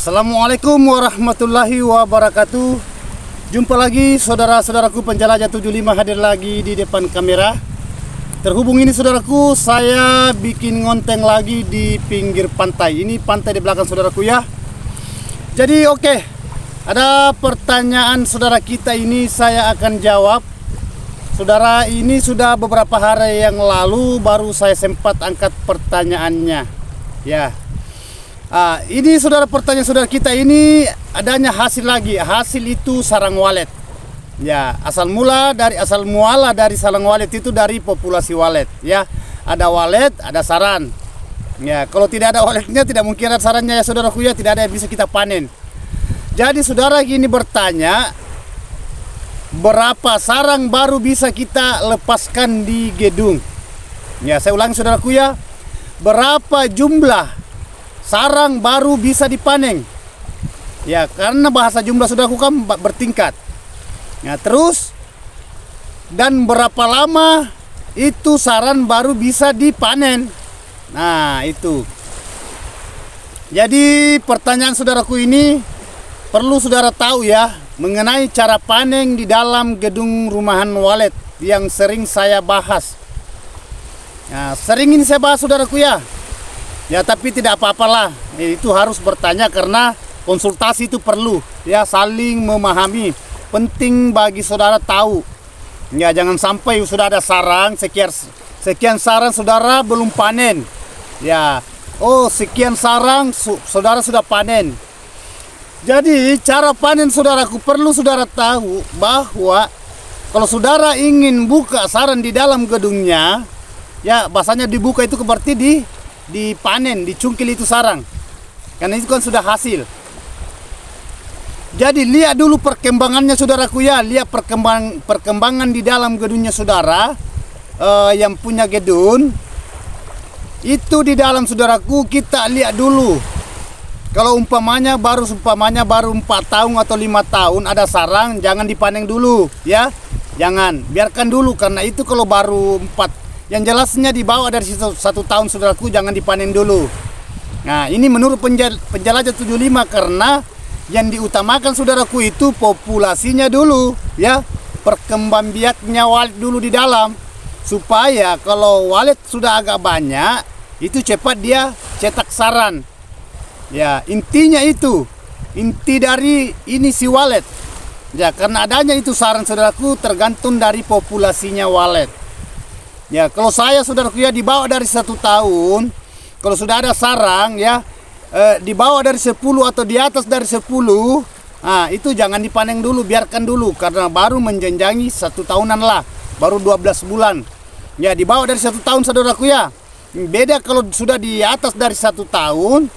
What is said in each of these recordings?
Assalamualaikum warahmatullahi wabarakatuh. Jumpa lagi saudara-saudaraku penjelajah 75 hadir lagi di depan kamera. Terhubung ini saudaraku, saya bikin ngonteng lagi di pinggir pantai. Ini pantai di belakang saudaraku ya. Jadi oke, ada pertanyaan saudara kita ini saya akan jawab. Saudara, ini sudah beberapa hari yang lalu baru saya sempat angkat pertanyaannya. Ya. Ini saudara, pertanyaan saudara kita ini adanya hasil lagi. Hasil itu sarang walet. Ya, asal muala dari sarang walet itu dari populasi walet. Ya, ada walet, ada saran. Ya, kalau tidak ada waletnya tidak mungkin ada sarannya ya saudaraku ya, tidak ada yang bisa kita panen. Jadi saudara gini bertanya, berapa sarang baru bisa kita lepaskan di gedung? Ya, saya ulangi saudaraku ya, berapa jumlah sarang baru bisa dipanen? Ya, karena bahasa jumlah saudaraku kan bertingkat. Ya, terus dan berapa lama itu sarang baru bisa dipanen? Nah, itu. Jadi pertanyaan saudaraku ini perlu saudara tahu ya, mengenai cara panen di dalam gedung rumahan walet yang sering saya bahas. Nah, sering ini saya bahas saudaraku ya. Ya, tapi tidak apa-apalah. Itu harus bertanya karena konsultasi itu perlu. Ya, saling memahami. Penting bagi saudara tahu. Ya, jangan sampai sudah ada sarang, sekian sarang saudara belum panen. Ya, oh sekian sarang saudara sudah panen. Jadi cara panen saudaraku perlu saudara tahu bahwa kalau saudara ingin buka sarang di dalam gedungnya, ya bahasanya dibuka itu berarti dipanen, dicungkil itu sarang. Karena itu kan sudah hasil. Jadi lihat dulu perkembangannya saudaraku ya, lihat perkembangan di dalam gedungnya saudara yang punya gedung. Itu di dalam saudaraku kita lihat dulu. Kalau umpamanya baru 4 tahun atau 5 tahun ada sarang, jangan dipanen dulu ya. Jangan, biarkan dulu karena itu kalau baru 4 yang jelasnya di bawah dari 1 tahun saudaraku jangan dipanen dulu. Nah, ini menurut penjelajah 75 karena yang diutamakan saudaraku itu populasinya dulu ya, perkembang biaknya walet dulu di dalam, supaya kalau walet sudah agak banyak itu cepat dia cetak saran. Ya, intinya itu, inti dari ini si walet. Ya, karena adanya itu saran saudaraku tergantung dari populasinya walet. Ya, kalau saya saudaraku ya di bawah dari 1 tahun, kalau sudah ada sarang ya di bawah dari 10 atau di atas dari 10, nah itu jangan dipanen dulu, biarkan dulu karena baru menjenjangi 1 tahunan lah, baru 12 bulan. Ya, di bawah dari 1 tahun saudaraku ya. Beda kalau sudah di atas dari 1 tahun.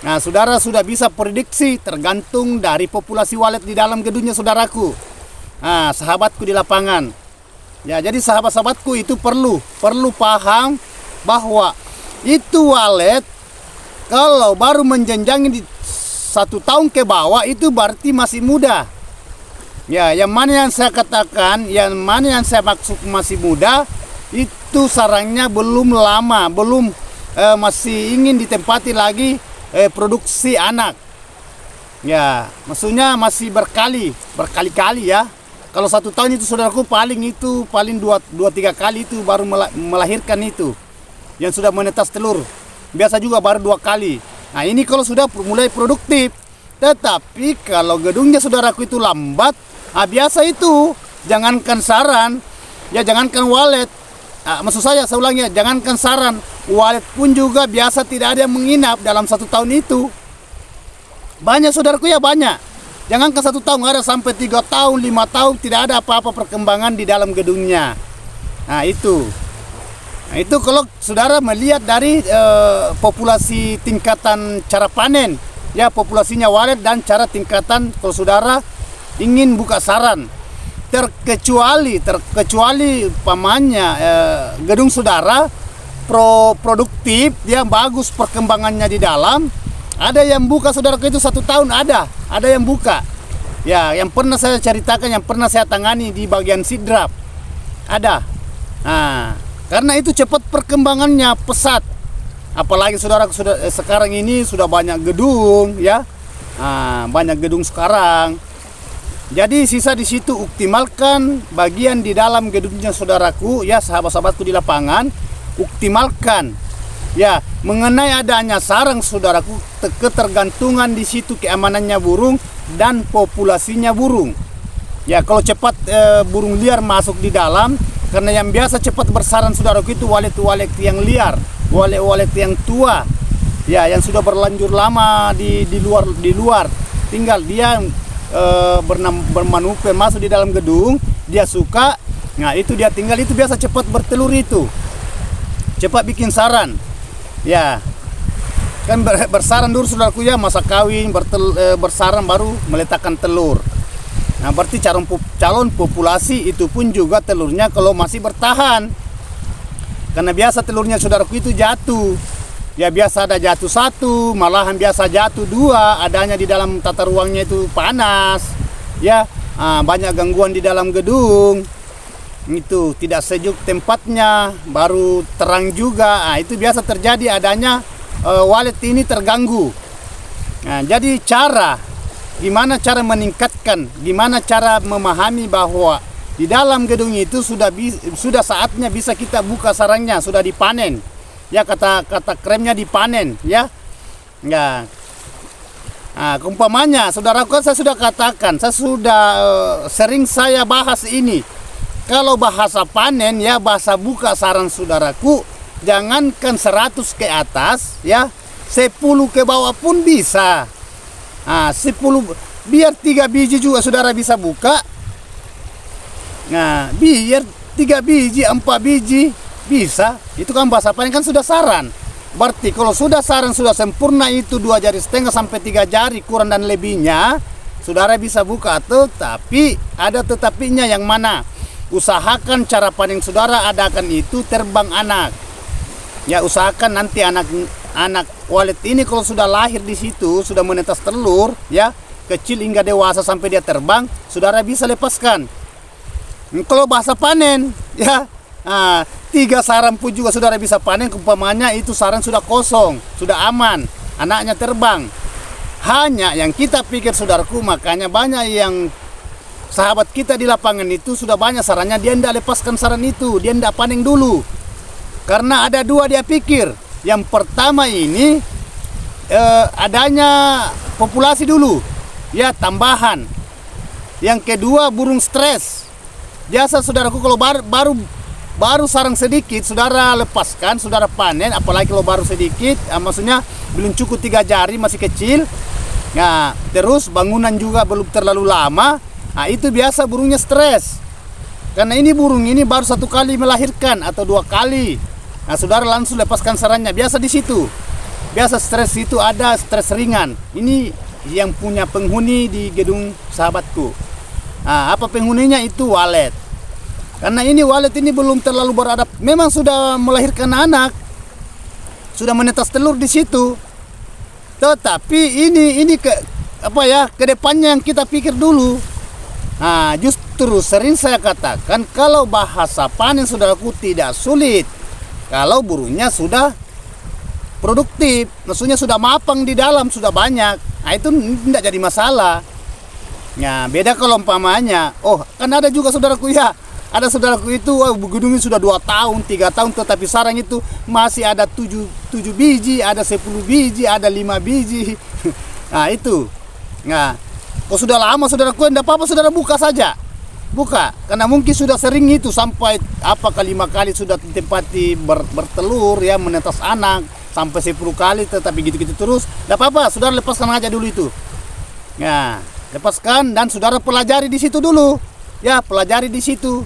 Nah, saudara sudah bisa prediksi tergantung dari populasi walet di dalam gedungnya saudaraku. Nah, sahabatku di lapangan. Ya, jadi sahabat-sahabatku itu perlu paham bahwa itu walet kalau baru menjenjangi di 1 tahun ke bawah itu berarti masih muda. Ya, yang mana yang saya katakan, yang mana yang saya maksud masih muda, itu sarangnya belum lama, belum masih ingin ditempati lagi produksi anak. Ya, maksudnya masih berkali-kali ya. Kalau 1 tahun itu saudaraku paling 2-3 kali itu baru melahirkan itu yang sudah menetas telur. Biasa juga baru 2 kali. Nah, ini kalau sudah mulai produktif. Tetapi kalau gedungnya saudaraku itu lambat, biasa itu jangankan saran, ya jangankan walet. Maksud saya ulangi ya, jangankan saran, walet pun juga biasa tidak ada yang menginap dalam 1 tahun itu. Banyak saudaraku ya, banyak. Jangankan 1 tahun, ada sampai 3 tahun, 5 tahun tidak ada apa-apa perkembangan di dalam gedungnya. Nah, itu kalau saudara melihat dari populasi tingkatan cara panen, ya populasinya walet dan cara tingkatan kalau saudara ingin buka saran. Terkecuali umpamanya gedung saudara produktif, dia bagus perkembangannya di dalam. Ada yang buka saudaraku itu 1 tahun, ada yang buka. Ya, yang pernah saya ceritakan, yang pernah saya tangani di bagian sidrap, ada. Nah, karena itu cepat perkembangannya, pesat. Apalagi saudara sekarang ini sudah banyak gedung ya. banyak gedung sekarang. Jadi sisa di situ optimalkan bagian di dalam gedungnya saudaraku, ya sahabat-sahabatku di lapangan, optimalkan ya mengenai adanya sarang saudaraku, ketergantungan di situ keamanannya burung dan populasinya burung. Ya kalau cepat burung liar masuk di dalam, karena yang biasa cepat bersarang saudaraku itu walet-walet yang liar, walet-walet yang tua, ya yang sudah berlanjur lama di luar, tinggal dia bermanuver masuk di dalam gedung, dia suka, nah itu dia tinggal, itu biasa cepat bertelur, itu cepat bikin sarang, ya kan bersarang dulu saudaraku ya, masa kawin bersarang baru meletakkan telur. Nah berarti calon populasi itu pun juga telurnya kalau masih bertahan, karena biasa telurnya saudaraku itu jatuh. Ya biasa ada jatuh 1, malahan biasa jatuh 2, adanya di dalam tata ruangnya itu panas, ya banyak gangguan di dalam gedung, itu tidak sejuk tempatnya, baru terang juga, itu biasa terjadi adanya walet ini terganggu. Nah, jadi gimana cara meningkatkan, gimana cara memahami bahwa di dalam gedung itu sudah saatnya bisa kita buka sarangnya, sudah dipanen. Ya kata kremnya dipanen, ya. Ya. Nah, umpamanya saudaraku, saya sudah katakan, saya sudah sering saya bahas ini. Kalau bahasa panen ya, bahasa buka sarang saudaraku, jangankan 100 ke atas ya, 10 ke bawah pun bisa. Nah, 10 biar 3 biji juga saudara bisa buka. Nah, biar 3 biji, 4 biji bisa, itu kan bahasa panen kan sudah saran. Berarti kalau sudah saran sudah sempurna itu 2 jari setengah sampai 3 jari kurang dan lebihnya, saudara bisa buka. Tetapi ada tetapinya, yang mana usahakan cara panen saudara adakan itu terbang anak. Ya usahakan nanti anak walet ini kalau sudah lahir di situ, sudah menetas telur, ya kecil hingga dewasa sampai dia terbang, saudara bisa lepaskan. Kalau bahasa panen, ya 3 sarang pun juga saudara bisa panen, umpamanya itu sarang sudah kosong, sudah aman, anaknya terbang. Hanya yang kita pikir saudaraku, makanya banyak yang sahabat kita di lapangan itu sudah banyak sarangnya, dia tidak lepaskan sarang itu, dia tidak panen dulu. Karena ada 2 dia pikir. Yang pertama ini adanya populasi dulu, ya tambahan. Yang kedua burung stres. Biasa saudaraku kalau baru sarang sedikit, saudara lepaskan, saudara panen, apalagi kalau baru sedikit, maksudnya belum cukup 3 jari, masih kecil. Nah, terus bangunan juga belum terlalu lama, nah itu biasa burungnya stres. Karena ini burung ini baru 1 kali melahirkan atau 2 kali. Nah, saudara langsung lepaskan sarangnya, biasa di situ. Biasa stres itu ada stres ringan. Ini yang punya penghuni di gedung sahabatku. Nah, apa penghuninya itu walet. Karena ini walet ini belum terlalu beradab, memang sudah melahirkan anak, sudah menetas telur di situ. Tetapi ini kedepannya yang kita pikir dulu. Nah, justru sering saya katakan kalau bahasa panen saudaraku tidak sulit. Kalau burungnya sudah produktif, maksudnya sudah mapang di dalam, sudah banyak, nah itu tidak jadi masalah. Nah, beda kalau umpamanya, kan ada juga saudaraku ya. Ada saudaraku itu gedungnya sudah 2 tahun, 3 tahun, tetapi sarang itu masih ada 7 biji, ada 10 biji, ada 5 biji. Nah itu. Nah, kalau sudah lama saudaraku, tidak apa-apa saudara buka saja. Buka, karena mungkin sudah sering itu sampai 5 kali sudah ditempati bertelur ya, menetas anak sampai 10 kali, tetapi gitu-gitu terus. Tidak apa-apa, saudara lepaskan aja dulu itu. Nah, lepaskan dan saudara pelajari di situ dulu. Ya, pelajari di situ.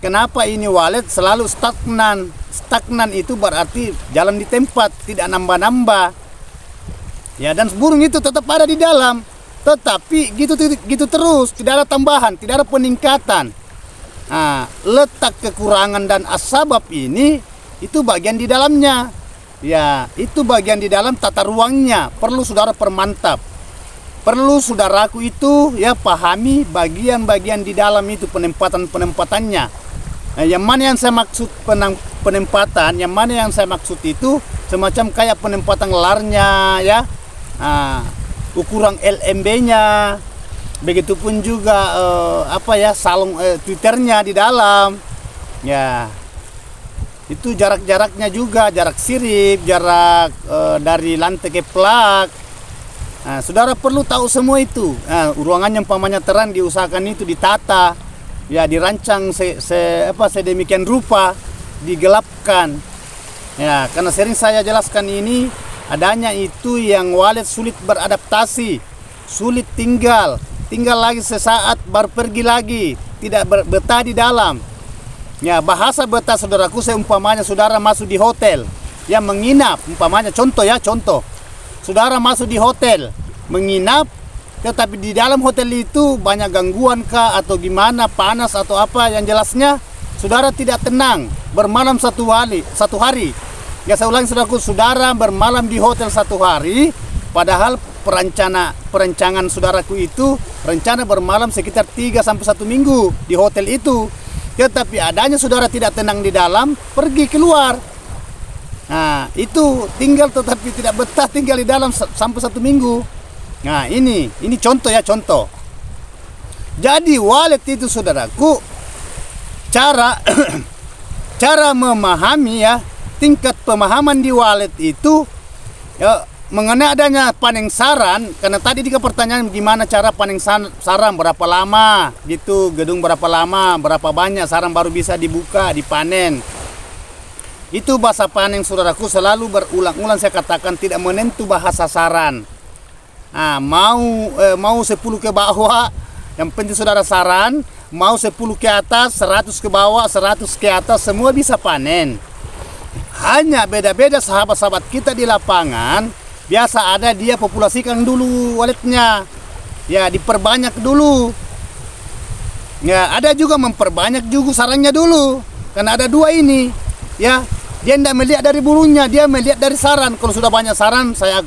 Kenapa ini walet selalu stagnan? Stagnan itu berarti jalan di tempat, tidak nambah-nambah. Ya, dan burung itu tetap ada di dalam. Tetapi gitu terus, tidak ada tambahan, tidak ada peningkatan. Nah, letak kekurangan dan asbab ini itu bagian di dalamnya. Ya, itu bagian di dalam tata ruangnya. Perlu saudara permantap. Perlu saudaraku itu ya pahami bagian-bagian di dalam itu, penempatannya. Nah, yang mana yang saya maksud penempatan, yang mana yang saya maksud itu semacam kayak penempatan larnya ya. Nah, ukuran LMB-nya, begitupun juga salung Twitternya di dalam. Ya, itu jarak-jaraknya juga, jarak sirip, jarak dari lantai ke plak. Nah, saudara perlu tahu semua itu. Nah, ruangannya umpamanya terang, diusahakan itu ditata, ya dirancang sedemikian rupa, digelapkan. Ya, karena sering saya jelaskan ini, adanya itu yang walet sulit beradaptasi, sulit tinggal lagi sesaat baru pergi lagi, tidak betah di dalam. Ya, bahasa betah saudaraku, seumpamanya saudara masuk di hotel yang menginap, umpamanya contoh. Saudara masuk di hotel, menginap, tetapi di dalam hotel itu banyak gangguan kah atau gimana, panas atau apa, yang jelasnya saudara tidak tenang, bermalam satu hari. Ya, saya ulangi saudaraku, saudara bermalam di hotel 1 hari, padahal perencanaan saudaraku itu rencana bermalam sekitar 3 sampai 1 minggu di hotel itu. Tetapi adanya saudara tidak tenang di dalam, pergi keluar. Nah, itu tinggal tetapi tidak betah tinggal di dalam sampai 1 minggu. Nah, ini contoh. Jadi walet itu saudaraku, cara memahami, ya, tingkat pemahaman di walet itu, ya, mengenai adanya panen saran. Karena tadi juga pertanyaan gimana cara panen saran, berapa lama gitu, gedung berapa lama, berapa banyak saran baru bisa dibuka, dipanen. Itu bahasa panen saudaraku, selalu berulang-ulang saya katakan, tidak menentu bahasa saran. Nah, mau 10 ke bawah, yang penting saudara saran, mau 10 ke atas, 100 ke bawah, 100 ke atas, semua bisa panen. Hanya beda-beda sahabat-sahabat kita di lapangan, biasa ada dia populasikan dulu waletnya, ya diperbanyak dulu. Ya, ada juga memperbanyak juga sarannya dulu, karena ada 2 ini, ya. Dia tidak melihat dari burungnya, dia melihat dari saran. Kalau sudah banyak saran, saya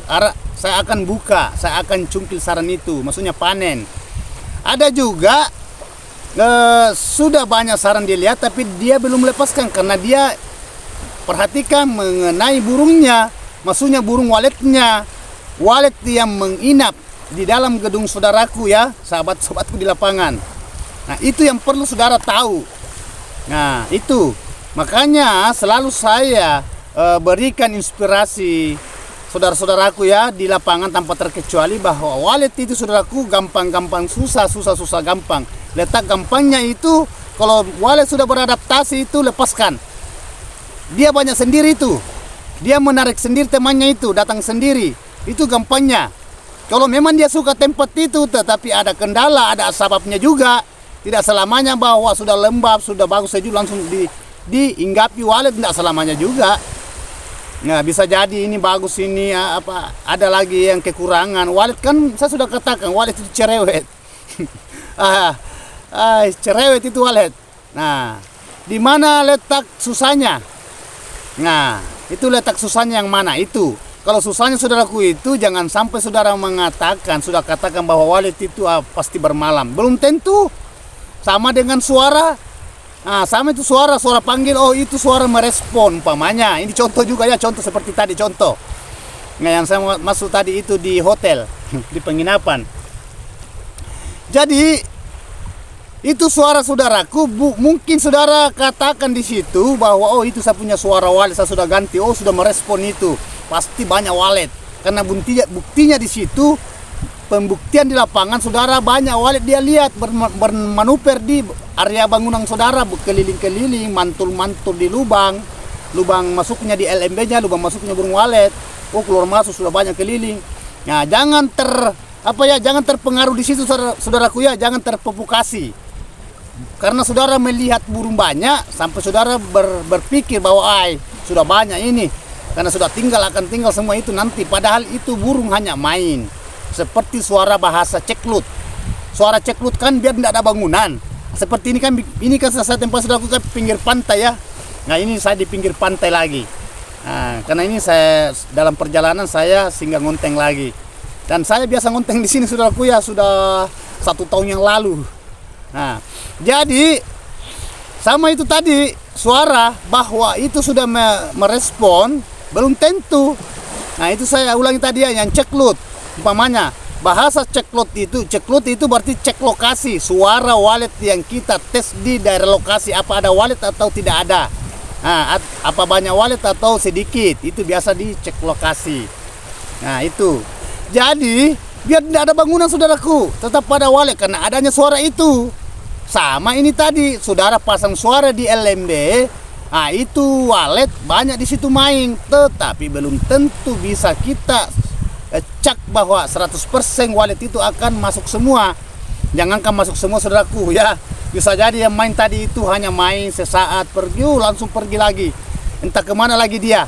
akan buka, saya akan cungkil saran itu, maksudnya panen. Ada juga sudah banyak saran dilihat, tapi dia belum melepaskan karena dia perhatikan mengenai burungnya, maksudnya burung waletnya, walet yang menginap di dalam gedung saudaraku, ya, sahabat-sahabatku di lapangan. Nah, itu yang perlu saudara tahu. Nah, itu makanya selalu saya berikan inspirasi saudara-saudaraku, ya, di lapangan tanpa terkecuali, bahwa walet itu saudaraku gampang-gampang susah gampang. Letak gampangnya itu, kalau walet sudah beradaptasi itu lepaskan. Dia banyak sendiri itu, dia menarik sendiri temannya itu, datang sendiri, itu gampangnya. Kalau memang dia suka tempat itu, tetapi ada kendala, ada sebabnya juga. Tidak selamanya bahwa sudah lembab, sudah bagus saja langsung diinggapi walet, tidak selamanya juga. Nah, bisa jadi ini bagus, ini ada lagi yang kekurangan. Walet kan saya sudah katakan, walet itu cerewet. Cerewet itu walet. Nah, di mana letak susahnya? Nah, itu letak susahnya yang mana itu. Kalau susahnya saudaraku itu, jangan sampai saudara sudah katakan bahwa walet itu pasti bermalam. Belum tentu. Sama dengan suara. Nah, sama itu suara panggil, oh itu suara merespon umpamanya. Ini contoh juga, ya, contoh seperti tadi contoh. Nah, yang saya masuk tadi itu di hotel, di penginapan. Jadi itu suara saudaraku, mungkin saudara katakan di situ bahwa oh itu saya punya suara walet, saya sudah ganti, oh sudah merespon itu, pasti banyak walet. Karena buktinya di situ, pembuktian di lapangan saudara banyak walet dia lihat bermanuver di area bangunan saudara, keliling-keliling, mantul-mantul di lubang masuknya di LMB-nya, lubang masuknya burung walet. Oh keluar masuk sudah banyak keliling. Nah, jangan terpengaruh di situ saudaraku, ya, jangan terprovokasi. Karena saudara melihat burung banyak sampai saudara berpikir bahwa sudah banyak ini, karena sudah akan tinggal semua itu nanti, padahal itu burung hanya main. Seperti suara bahasa ceklut. Suara ceklut kan biar tidak ada bangunan. Seperti ini kan saya tempat saudaraku ke pinggir pantai, ya. Nah, ini saya di pinggir pantai lagi. Nah, karena ini saya dalam perjalanan saya singgah ngonteng lagi. Dan saya biasa ngonteng di sini saudaraku, ya, sudah 1 tahun yang lalu. Nah, jadi sama itu tadi suara bahwa itu sudah merespon belum tentu. Nah, itu saya ulangi tadi, ya, yang ceklut umpamanya bahasa ceklot itu berarti cek lokasi suara wallet yang kita tes di daerah lokasi, apa ada wallet atau tidak ada. Nah, apa banyak wallet atau sedikit, itu biasa dicek lokasi. Nah itu, jadi biar tidak ada bangunan saudaraku, tetap pada wallet karena adanya suara itu. Sama ini tadi, saudara pasang suara di LMB, nah itu wallet banyak di situ main, tetapi belum tentu bisa kita cek bahwa 100% wallet itu akan masuk semua. Jangankan masuk semua saudaraku ya, bisa jadi yang main tadi itu hanya main sesaat, pergi langsung pergi lagi, entah kemana lagi dia.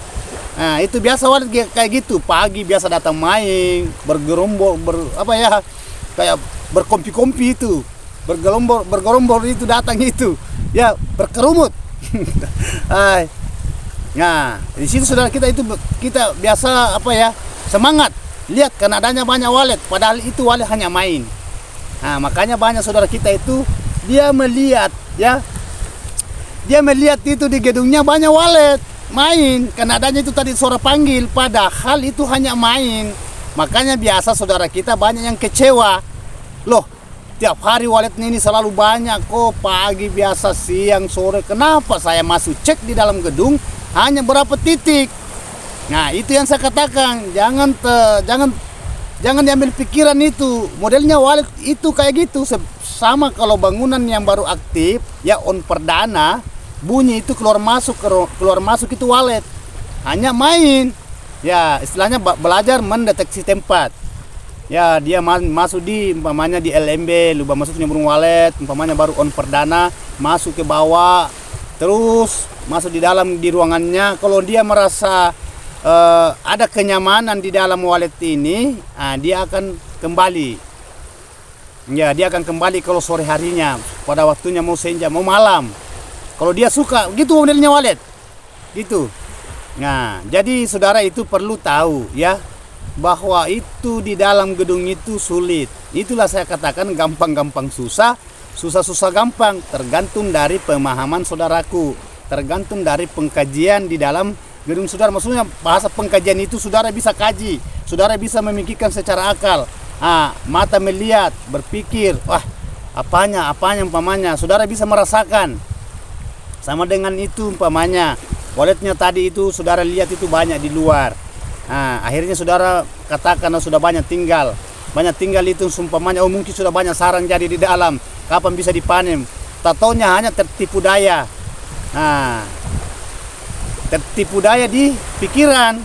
Nah itu biasa wallet kayak gitu, pagi biasa datang main, bergerombol, kayak berkompi-kompi itu, bergerombol itu datang itu, ya berkerumut. Nah di situ saudara kita itu kita biasa semangat lihat karena adanya banyak wallet, padahal itu wallet hanya main. Nah makanya banyak saudara kita itu dia melihat itu di gedungnya banyak wallet main karena adanya itu tadi suara panggil, padahal itu hanya main. Makanya biasa saudara kita banyak yang kecewa, loh tiap hari wallet ini selalu banyak kok, pagi biasa, siang, sore, kenapa saya masuk cek di dalam gedung hanya berapa titik. Nah itu yang saya katakan, jangan diambil pikiran itu. Modelnya wallet itu kayak gitu, sama kalau bangunan yang baru aktif ya on perdana, bunyi itu keluar masuk itu wallet, hanya main. Ya istilahnya belajar mendeteksi tempat. Ya dia masuk di umpamanya di LMB, lupa masuk nyemplung wallet, umpamanya baru on perdana, masuk ke bawah, terus masuk di dalam di ruangannya. Kalau dia merasa ada kenyamanan di dalam wallet ini, dia akan kembali. Ya, dia akan kembali kalau sore harinya, pada waktunya mau senja, mau malam. Kalau dia suka, gitu modelnya wallet. Gitu. Nah, jadi saudara itu perlu tahu ya, bahwa itu di dalam gedung itu sulit. Itulah saya katakan gampang-gampang susah, susah-susah gampang, tergantung dari pemahaman saudaraku, tergantung dari pengkajian di dalam gedung saudara. Maksudnya bahasa pengkajian itu saudara bisa kaji, saudara bisa memikirkan secara akal, mata melihat, berpikir, wah apanya umpamanya, saudara bisa merasakan. Sama dengan itu umpamanya walletnya tadi itu saudara lihat itu banyak di luar, akhirnya saudara katakan sudah banyak tinggal itu umpamanya, mungkin sudah banyak sarang jadi di dalam, kapan bisa dipanen, tatonya hanya tertipu daya. Tertipu daya di pikiran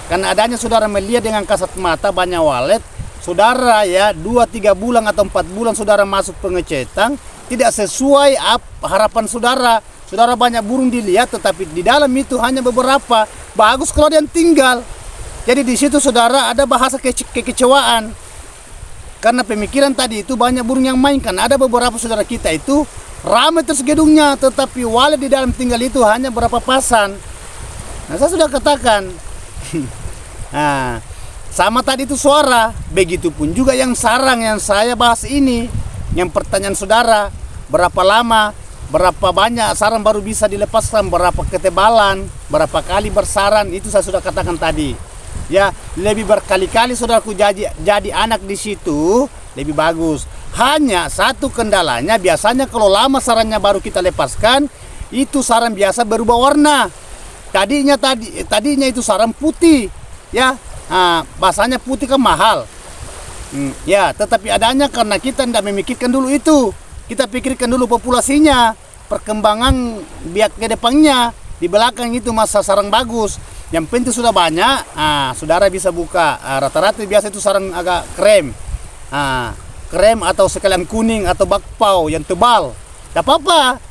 karena adanya saudara melihat dengan kasat mata banyak wallet, saudara ya 2-3 bulan atau 4 bulan saudara masuk pengecetan tidak sesuai harapan saudara. Saudara banyak burung dilihat, tetapi di dalam itu hanya beberapa bagus kalau dia tinggal. Jadi di situ saudara ada bahasa kekecewaan karena pemikiran tadi itu banyak burung yang main. Kan ada beberapa saudara kita itu ramai terus gedungnya, tetapi wallet di dalam tinggal itu hanya berapa pasan. Nah saya sudah katakan sama tadi itu suara, begitupun juga yang sarang yang saya bahas ini. Yang pertanyaan saudara, berapa lama, berapa banyak sarang baru bisa dilepaskan, berapa ketebalan, berapa kali bersarang, itu saya sudah katakan tadi. Ya lebih berkali-kali saudaraku jadi anak di situ lebih bagus. Hanya satu kendalanya, biasanya kalau lama sarangnya baru kita lepaskan, itu sarang biasa berubah warna. Tadinya itu sarang putih, ya, bahasanya putih kan mahal, ya, tetapi adanya karena kita tidak memikirkan dulu itu, kita pikirkan dulu populasinya, perkembangan biak ke depannya, di belakang itu masa sarang bagus, yang penting sudah banyak, saudara bisa buka, rata-rata biasa itu sarang agak krem, krem atau sekalian kuning atau bakpao yang tebal, tidak apa-apa.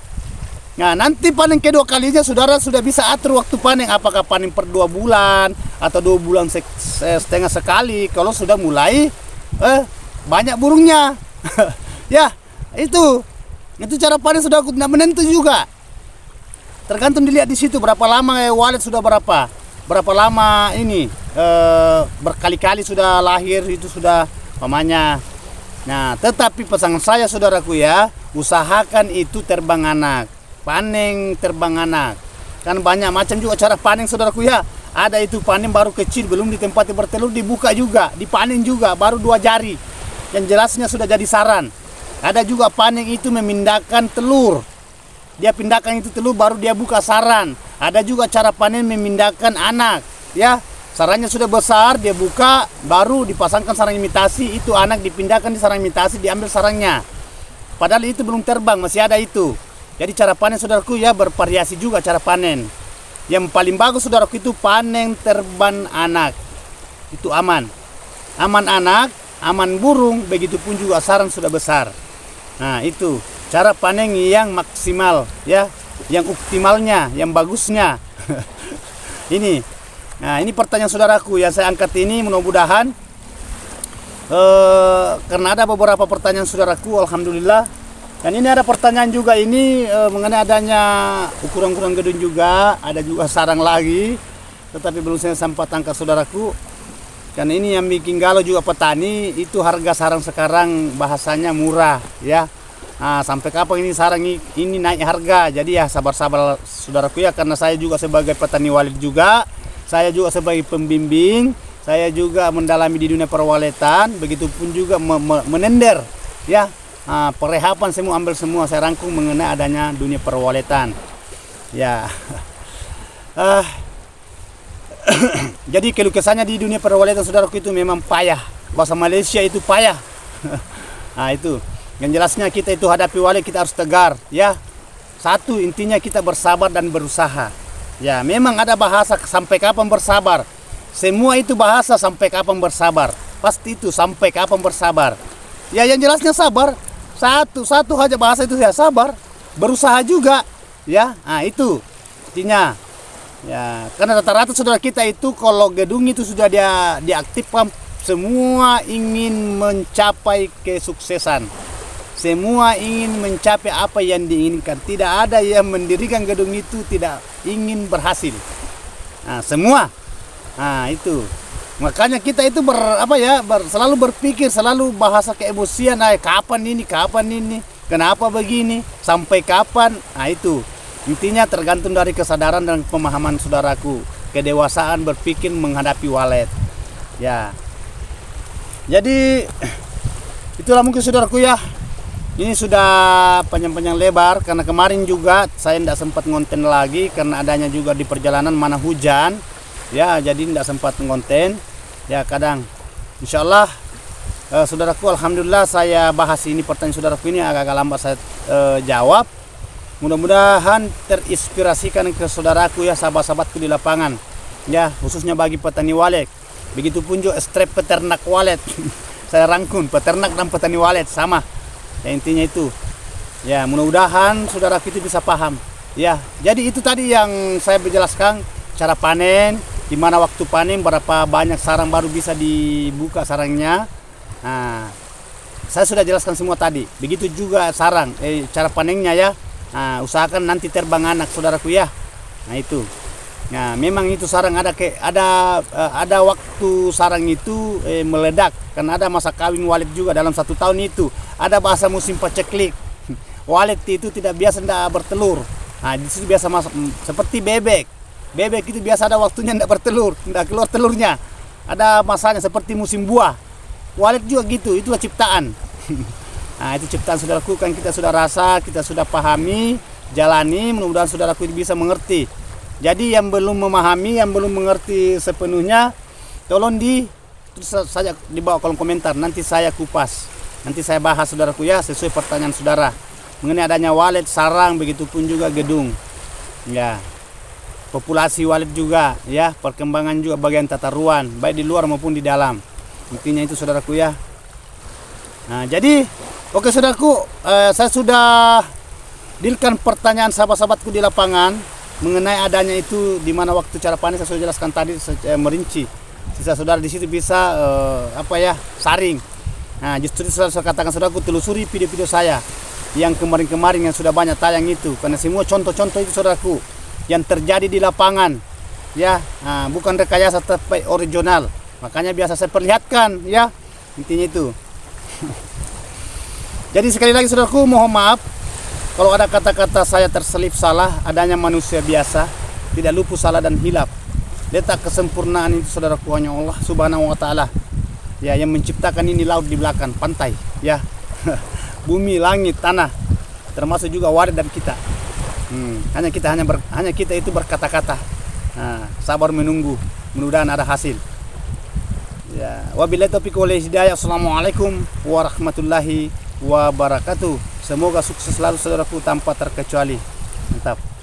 Nah nanti panen kedua kalinya saudara sudah bisa atur waktu panen, apakah panen per 2 bulan atau 2 bulan setengah sekali kalau sudah mulai banyak burungnya. Ya itu cara panen sudah tidak menentu juga, tergantung dilihat di situ berapa lama wallet sudah berapa lama ini berkali-kali sudah lahir itu sudah pamannya. Nah tetapi pesan saya saudaraku ya, usahakan itu terbang anak, panen terbang anak. Kan banyak macam juga cara panen saudaraku ya. Ada itu panen baru kecil, belum ditempati bertelur, dibuka juga, dipanen juga, baru 2 jari. Yang jelasnya sudah jadi sarang. Ada juga panen itu memindahkan telur. Dia pindahkan itu telur, baru dia buka sarang. Ada juga cara panen memindahkan anak. Ya, sarangnya sudah besar, dia buka, baru dipasangkan sarang imitasi. Itu anak dipindahkan di sarang imitasi, diambil sarangnya. Padahal itu belum terbang, masih ada itu. Jadi cara panen saudaraku ya bervariasi juga cara panen. Yang paling bagus saudaraku itu panen terbang anak. Itu aman. Aman anak, aman burung, begitupun juga sarang sudah besar. Nah, itu cara panen yang maksimal ya, yang optimalnya, yang bagusnya. Ini. Nah, ini pertanyaan saudaraku yang saya angkat ini, mudah-mudahan karena ada beberapa pertanyaan saudaraku, alhamdulillah. Dan ini ada pertanyaan juga ini mengenai adanya ukuran-ukuran gedung juga, ada juga sarang lagi, tetapi belum saya sempat angkat saudaraku. Dan ini yang bikin galau juga petani, itu harga sarang sekarang bahasanya murah ya. Nah, sampai kapan ini sarang ini naik harga? Jadi ya sabar-sabar saudaraku ya, karena saya juga sebagai petani walet juga, saya juga sebagai pembimbing, saya juga mendalami di dunia perwaletan, begitupun juga menender ya. Perehapan semua ambil semua saya rangkum mengenai adanya dunia perwaletan ya. Jadi keluh kesahnya di dunia perwaletan saudaraku itu memang payah, bahasa Malaysia itu payah. Nah, itu yang jelasnya kita itu hadapi walet kita harus tegar ya. Satu, intinya kita bersabar dan berusaha ya. Memang ada bahasa sampai kapan bersabar, semua itu bahasa sampai kapan bersabar, pasti itu sampai kapan bersabar ya. Yang jelasnya sabar, satu aja bahasa itu ya, sabar, berusaha juga ya. Nah, itu intinya ya, karena rata-rata saudara kita itu kalau gedung itu sudah dia diaktifkan, semua ingin mencapai kesuksesan, semua ingin mencapai apa yang diinginkan. Tidak ada yang mendirikan gedung itu tidak ingin berhasil. Nah, semua. Nah, itu makanya kita itu selalu berpikir, selalu bahasa keemosian, kapan ini, kenapa begini, sampai kapan. Nah, itu intinya tergantung dari kesadaran dan pemahaman saudaraku, kedewasaan berpikir menghadapi walet ya. Jadi itulah mungkin saudaraku ya. Ini sudah panjang-panjang lebar karena kemarin juga saya tidak sempat ngonten lagi karena adanya juga di perjalanan mana hujan ya, jadi tidak sempat ngonten ya. Kadang insyaallah saudaraku, alhamdulillah saya bahas ini pertanyaan saudaraku ini agak lambat saya jawab. Mudah-mudahan terinspirasikan ke saudaraku ya, sahabat-sahabatku di lapangan ya, khususnya bagi petani walet. Begitupun juga strep peternak walet. Saya rangkum peternak dan petani walet sama ya, intinya itu ya. Mudah-mudahan saudaraku itu bisa paham ya. Jadi itu tadi yang saya menjelaskan cara panen, di mana waktu panen, berapa banyak sarang baru bisa dibuka sarangnya. Nah, saya sudah jelaskan semua tadi. Begitu juga sarang, cara panennya ya. Nah, usahakan nanti terbang anak saudaraku ya. Nah, itu. Nah, memang itu sarang ada waktu sarang itu meledak, karena ada masa kawin walet juga dalam 1 tahun itu. Ada bahasa musim paceklik. Walet itu tidak biasa bertelur. Nah, di situ biasa masuk seperti bebek. Bebek itu biasa ada waktunya tidak bertelur, tidak keluar telurnya. Ada masanya seperti musim buah. Walet juga gitu, itulah ciptaan. Nah, itu ciptaan saudaraku, kan kita sudah rasa, kita sudah pahami, jalani, mudah-mudahan saudaraku bisa mengerti. Jadi yang belum memahami, yang belum mengerti sepenuhnya, tolong tulis saja di bawah kolom komentar, nanti saya kupas. Nanti saya bahas saudaraku ya, sesuai pertanyaan saudara. Mengenai adanya walet, sarang, begitupun juga gedung. Ya. Populasi walet juga ya, perkembangan juga bagian tata ruang baik di luar maupun di dalam. Intinya itu saudaraku ya. Nah, jadi oke saudaraku, saya sudah dealkan pertanyaan sahabat-sahabatku di lapangan mengenai adanya itu, di mana waktu cara panen saya sudah jelaskan tadi merinci. Sisa saudara di situ bisa saring. Nah, justru saya katakan saudaraku, telusuri video-video saya yang kemarin-kemarin yang sudah banyak tayang itu, karena semua contoh-contoh itu saudaraku yang terjadi di lapangan ya. Nah, bukan rekayasa tapi original, makanya biasa saya perlihatkan ya, intinya itu. Jadi sekali lagi saudaraku, mohon maaf kalau ada kata-kata saya terselip salah, adanya manusia biasa, tidak luput salah dan hilaf. Letak kesempurnaan itu saudaraku hanya Allah Subhanahu wa taala. Ya, yang menciptakan ini laut di belakang, pantai, ya. Bumi, langit, tanah, termasuk juga wadah dan kita. Hanya kita itu berkata-kata. Nah, sabar menunggu, mudah-mudahan ada hasil. Ya, wabillahi taufiq wal hidayah. Assalamualaikum warahmatullahi wabarakatuh. Semoga sukses selalu saudaraku tanpa terkecuali. Mantap.